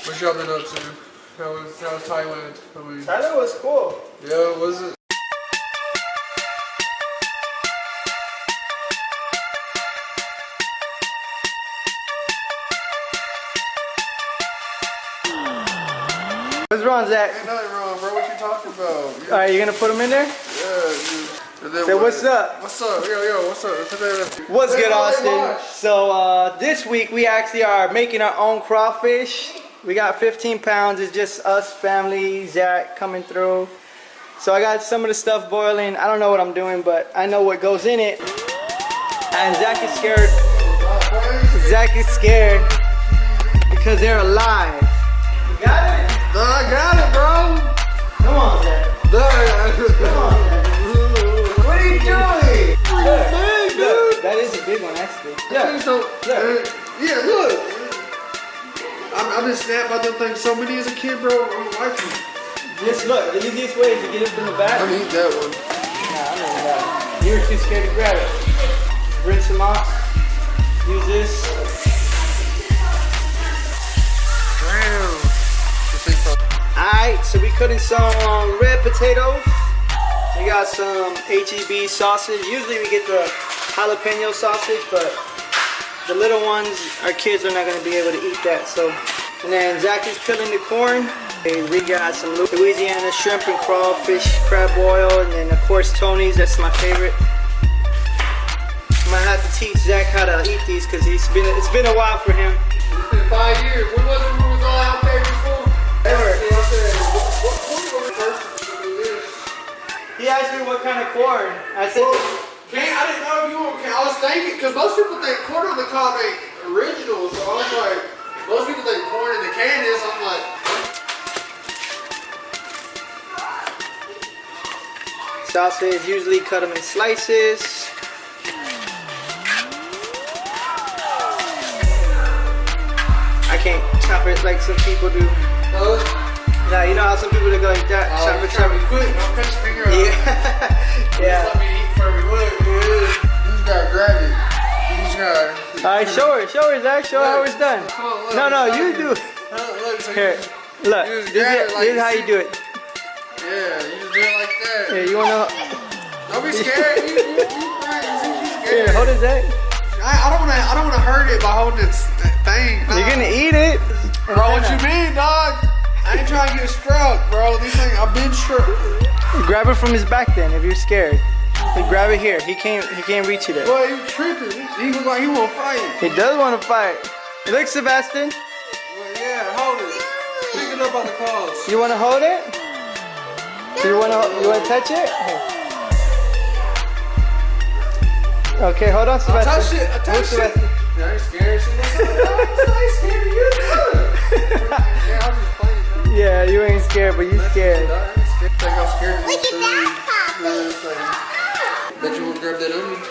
What y'all been up to? How was Thailand? Thailand was cool. Yeah, was it? What's wrong, Zach? Ain't nothing wrong, bro. What you talking about? Alright, you gonna put them in there? Yeah. Say what's up? What's up? Yo, what's up? What's good, Austin? So this week we actually are making our own crawfish. We got 15 pounds. It's just us, family, Zach coming through. So I got some of the stuff boiling. I don't know what I'm doing, but I know what goes in it. And Zach is scared. Zach is scared because they're alive. You got it? I got it, bro. Come on, Zach. Come on, Zach. What are you doing? Look, that is a big one, actually. Yeah. Yeah, look. I've been snapped by them things so many as a kid, bro. I don't like them. Just look, the easiest way is to get it from the back. I need that one. Nah, I don't need that one. You were too scared to grab it. Rinse them off. Use this. Alright, so we cutting some red potatoes. We got some HEB sausage. Usually we get the jalapeno sausage, but the little ones, our kids are not going to be able to eat that. So, and then Zach is peeling the corn. We got some Louisiana shrimp and crawfish, crab boil, and then of course Tony's. That's my favorite. I'm gonna have to teach Zach how to eat these because it's been a while for him. It's been 5 years. When was it we was all out there before? Ever. What corn were we first to do this? He asked me what kind of corn. I said, I didn't know if you were. I was thinking because most people think corn on the cob ain't original, so I was like, most people think corn in the can is. I'm like. sausage, usually cut them in slices. I can't chop it like some people do. Nah, you know how some people do go like that. Chop it. Quick, don't cut your finger off. Yeah. Yeah. Just let me eat for me. Look, you just gotta grab it. You just gotta. Alright, show her, Zach. Show her how it's done. No, you do it. Here, look. Here's how you do it. Yeah, you just do it like that. Yeah, you wanna? Don't be scared. You scared. Here, hold it, Zach. I don't wanna hurt it by holding this thing. Nah. You're gonna eat it, bro. What you mean, dog? I ain't trying to get struck, bro. These things, I've been struck. Grab it from his back, then, if you're scared. You grab it here. He can't reach it. Boy, you tripping? He look like he wanna fight. He does want to fight. Look, Sebastian. Well, yeah, hold it. Pick it up on the claws. You wanna hold it? You wanna touch it? Here. Okay, hold on, Sebastian. I touched it. Yeah, I ain't scared. I ain't scared of you. Yeah, I'm just playing. Yeah, you ain't scared, but you scared. I ain't scared. I think I'm scared of you. Bet you won't grab that onion.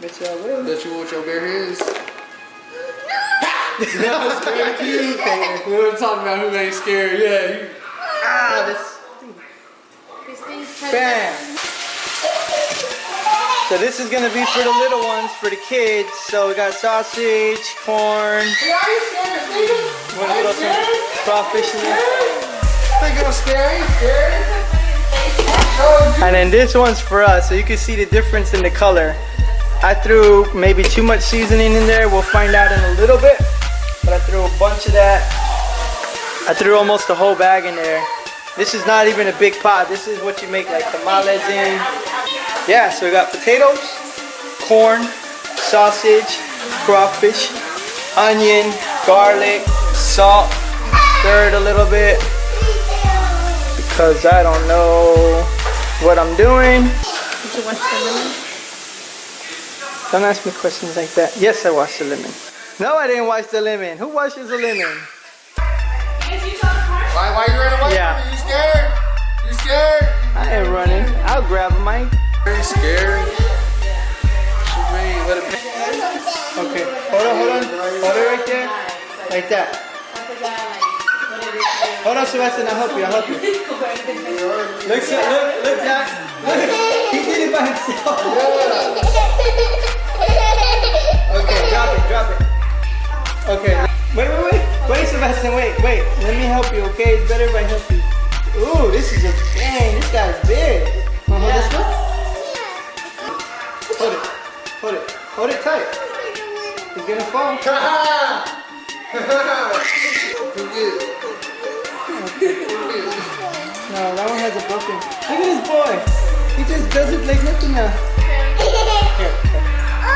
Bet you I will. Bet you want your bare hands. I'm scared of you. We're talking about who ain't scared. Yeah. This. Bam. So this is gonna be for the little ones, for the kids. So we got sausage, corn. Wanna throw some crawfish in there? Think I'm scared? And then this one's for us, so you can see the difference in the color. I threw maybe too much seasoning in there. We'll find out in a little bit. But I threw a bunch of that. I threw almost a whole bag in there. This is not even a big pot. This is what you make like tamales in. Yeah, so we got potatoes, corn, sausage, crawfish, onion, garlic, salt, stir it a little bit because I don't know what I'm doing. Did you wash the lemon? Don't ask me questions like that. Yes, I washed the lemon. No, I didn't wash the lemon. Who washes the lemon? Why you running away Yeah. from me? You scared? You scared? I ain't running. I'll grab him, Mike. Are you scared? What you mean? Let it be. Okay, hold on. Hold it right there. Like that. Hold on, Sebastian, I'll help you. Look, Jack. Look, he did it by himself. Okay, drop it. Okay, wait, messing. Wait. Let me help you, okay? It's better if I help you. Ooh, this is a dang. This guy's big. Wanna hold this one? Hold it tight. He's gonna fall. No, that one has a broken. Look at this boy. He just does it like nothing now. Here.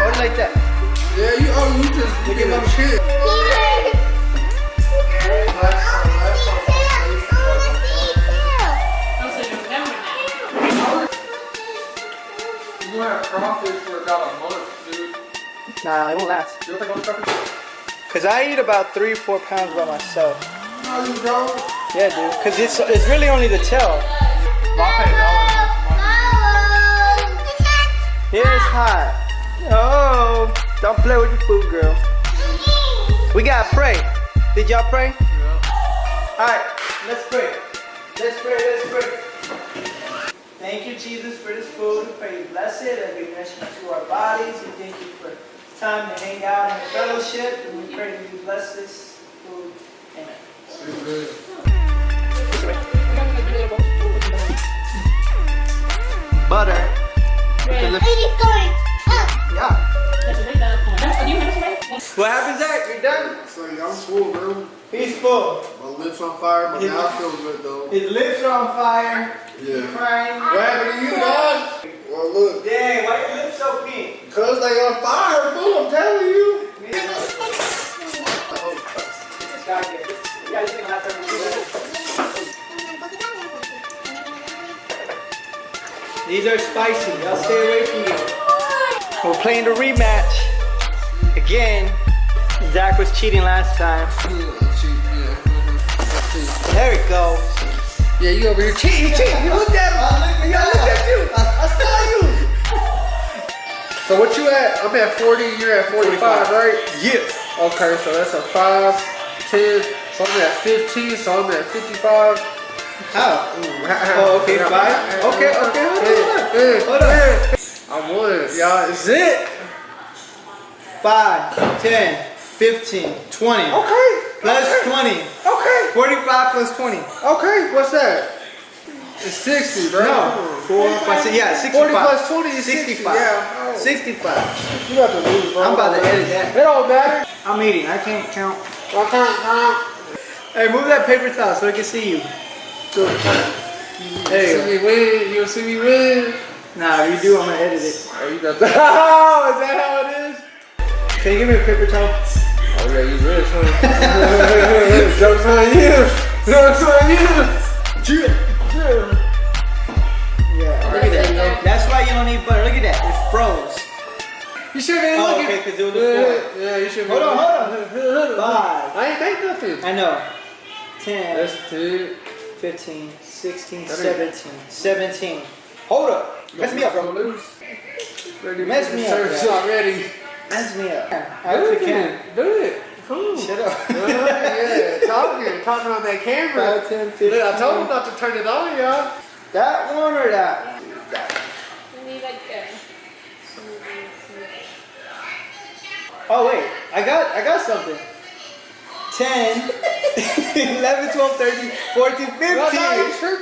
Hold it like that. Yeah, you just Look at my shit. You have crawfish for about a month, dude. Nah, it won't last. You don't think I'm crawfish? Cause I eat about 3 or 4 pounds by myself. No, you don't. Yeah, dude. Cause it's really only the tail. Yeah, it's hot. Oh, don't play with your food, girl. We gotta pray. Did y'all pray? Yeah. All right, let's pray. Let's pray. Thank you, Jesus, for this food. We pray you bless it and we bless you to our bodies. We thank you for time to hang out and fellowship. And we pray that you bless this food. Amen. Butter. Yeah. What happens, Zach? You done? So I'm full, bro. He's full. My lips on fire, my mouth feels good though. His lips are on fire. Yeah. He's crying. What happened to you, dog? Well, look. Dang, why your lips so pink? Cause they on fire, fool, I'm telling you. These are spicy. Y'all stay away from me. We're playing the rematch. Again, Zach was cheating last time. There we go. Yeah, you over here cheating. You looked at me. I looked at you. I saw you. So what you at? I'm at 40, you're at 45, right? Yeah. Okay, so that's a 5, 10. So I'm at 15, so I'm at 55. How? Oh, okay, 5. Okay, hold on. I won. Y'all, is it? 5, 10, 15, 20. Okay. Plus 20. Okay. 45 plus 20. Okay, what's that? It's 60, bro. No. 4, 5, 6, yeah, 65. 40 plus 20 is 65. Yeah. 65. You got to lose, bro. I'm about to edit that. It don't matter. I'm eating. I can't count. I can't count. Hey, move that paper towel so I can see you. There you See me win. You'll see me win. Nah, if you do, I'm gonna edit it. Oh, you got that. Oh, is that how it is? Can you give me a paper towel? Oh, yeah, you rich, huh? Joke's on you. Joke's on you. Yeah, look at that. That's why you don't need butter. Look at that. It froze. You should be looking. Okay, because it was a 4. Yeah, you should be Hold on. 5. I ain't make nothing. I know. 10. That's 2. 15, 16, 17. 17. Hold up. Mess me up, bro. Mess me up. It's already. Mess me up. Do it. Cool. Shut up. Yeah, talking on that camera. 5, 10, 15. Look, I told him not to turn it on, y'all. That one or that one? Oh wait, I got something. 10, 11, 12, 13, 14, 15.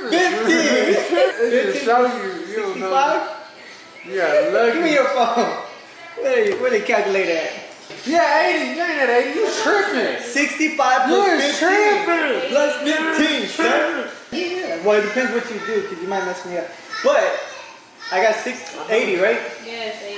15. It's show you don't know. 65? Yeah, lucky. Give me your phone. Where the calculator at? Yeah, 80. You ain't at 80. You tripping. 65 plus You're 15. tripping. Plus 15, son. Yeah. Well, it depends what you do, because you might mess me up. But I got 80, right? Yes, 80.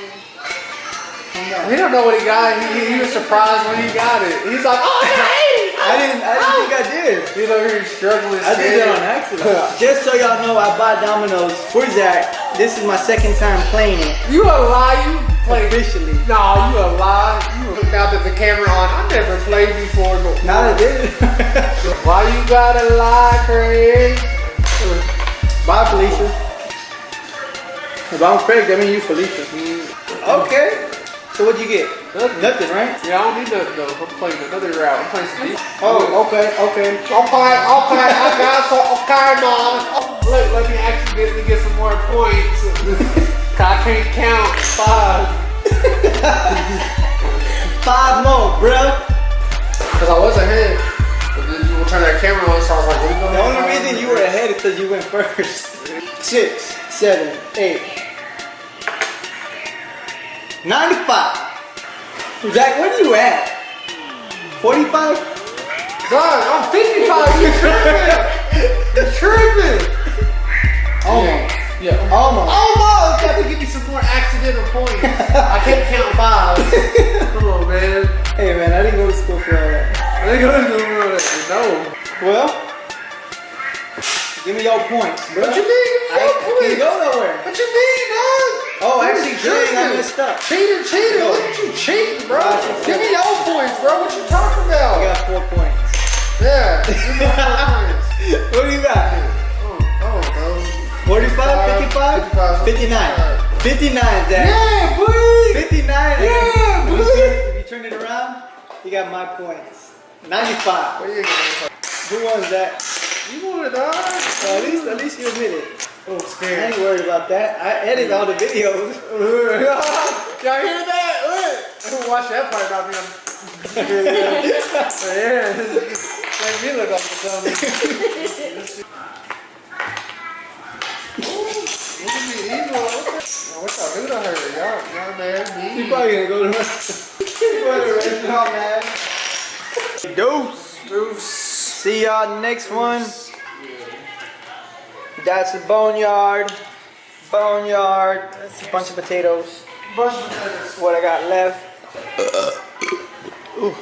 He don't know what he got. He was surprised when he got it. He's like, oh, I got 80. I didn't think I did. He's over here struggling. I did that on accident. Just so y'all know, I bought dominoes for Zach. This is my second time playing it. You a lie? You played Officially. No, you a lie. Now that the camera on, I never played before. Now I did. Why you gotta lie, Craig? Bye, Felicia. If I'm Craig, that means you Felicia. Okay. So what'd you get? Nothing, right? Yeah, I don't need nothing though. I'm playing another route. I'm playing some defense. Oh, okay. Okay, I got some. Okay, Mom. Look, let me accidentally get some more points. I can't count 5. 5 more, bruh. Cause I was ahead. But the camera on, so I was like, what are you doing? The only reason you were ahead is because you went first. 6, 7, 8. 95. Jack, where are you at? 45? God, I'm 55. You tripping? You tripping? Almost. Yeah. Almost. Almost. Got to give me some more accidental points. I can't count 5. Come on, man. Hey, man, I didn't go to school for all that. I ain't gonna do all that. No. Well, give me your points, bro. What you mean? I can't go nowhere. What you mean, dog? Oh, actually, dang, I messed up. Cheating. Look at you cheating, bro. Give me your points, bro. What you talking I about? got 4 points. Yeah. Give me 4 points. What do you got? Oh, bro. 45, 55, 59. 59, Jack. Yeah, boy. 59. Yeah, boy. If you turn it around, you got my points. 95. What are you gonna Who won that? You want it, dog? At least you admit it. Oh, I'm I scared. ain't worried about that. I edit all the videos. Y'all hear that? Look. Watch that part about me. Yeah. Make me look like a dummy. Look at me evil. What y'all do to her? Y'all mad at me. You probably gonna go to the restaurant, man. Deuce. See y'all next one. That's the boneyard. That's a bunch of potatoes. Bunch of potatoes. What I got left. Ooh.